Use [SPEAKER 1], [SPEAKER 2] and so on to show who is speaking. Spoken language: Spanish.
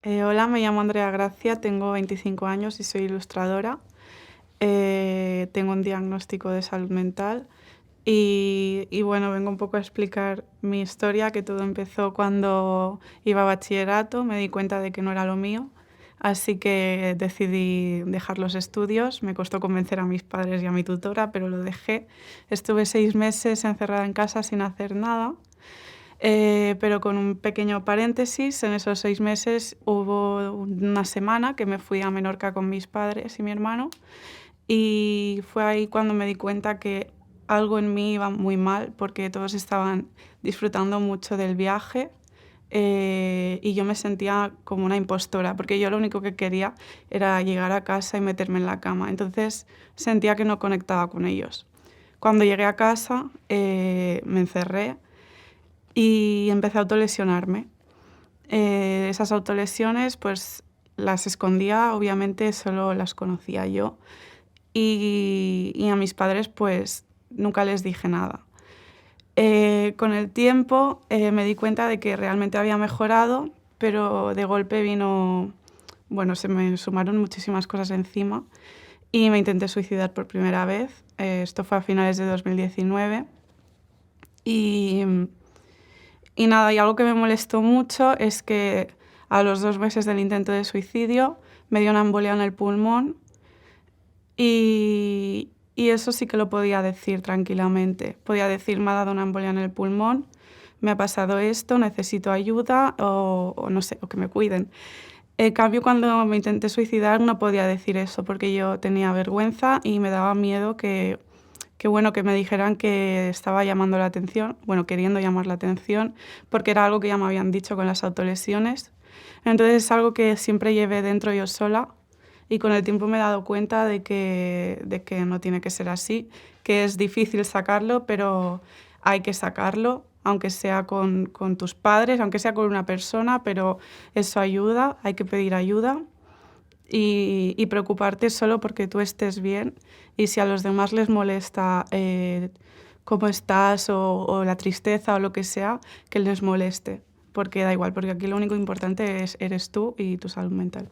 [SPEAKER 1] Hola, me llamo Andrea Gracia, tengo 25 años y soy ilustradora. Tengo un diagnóstico de salud mental y bueno, vengo un poco a explicar mi historia, que todo empezó cuando iba a bachillerato, me di cuenta de que no era lo mío, así que decidí dejar los estudios. Me costó convencer a mis padres y a mi tutora, pero lo dejé. Estuve 6 meses encerrada en casa sin hacer nada. Pero con un pequeño paréntesis, en esos 6 meses hubo una semana que me fui a Menorca con mis padres y mi hermano, y fue ahí cuando me di cuenta que algo en mí iba muy mal, porque todos estaban disfrutando mucho del viaje, y yo me sentía como una impostora, porque yo lo único que quería era llegar a casa y meterme en la cama. Entonces sentía que no conectaba con ellos. Cuando llegué a casa, me encerré y empecé a autolesionarme. Esas autolesiones, pues, las escondía, obviamente solo las conocía yo, y a mis padres, pues, nunca les dije nada. Con el tiempo, me di cuenta de que realmente había mejorado, pero de golpe vino, bueno, se me sumaron muchísimas cosas encima y me intenté suicidar por primera vez. Esto fue a finales de 2019 y y nada, y algo que me molestó mucho es que a los 2 meses del intento de suicidio me dio una embolia en el pulmón y eso sí que lo podía decir tranquilamente. Podía decir: "Me ha dado una embolia en el pulmón, me ha pasado esto, necesito ayuda", o no sé, o que me cuiden. En cambio, cuando me intenté suicidar no podía decir eso, porque yo tenía vergüenza y me daba miedo que bueno, que me dijeran que estaba llamando la atención, bueno, queriendo llamar la atención, porque era algo que ya me habían dicho con las autolesiones. Entonces, es algo que siempre llevé dentro yo sola, y con el tiempo me he dado cuenta de que no tiene que ser así, que es difícil sacarlo, pero hay que sacarlo, aunque sea con tus padres, aunque sea con una persona, pero eso ayuda, hay que pedir ayuda y preocuparte solo porque tú estés bien, y si a los demás les molesta, cómo estás o la tristeza o lo que sea, que les moleste, porque da igual, porque aquí lo único importante eres tú y tu salud mental.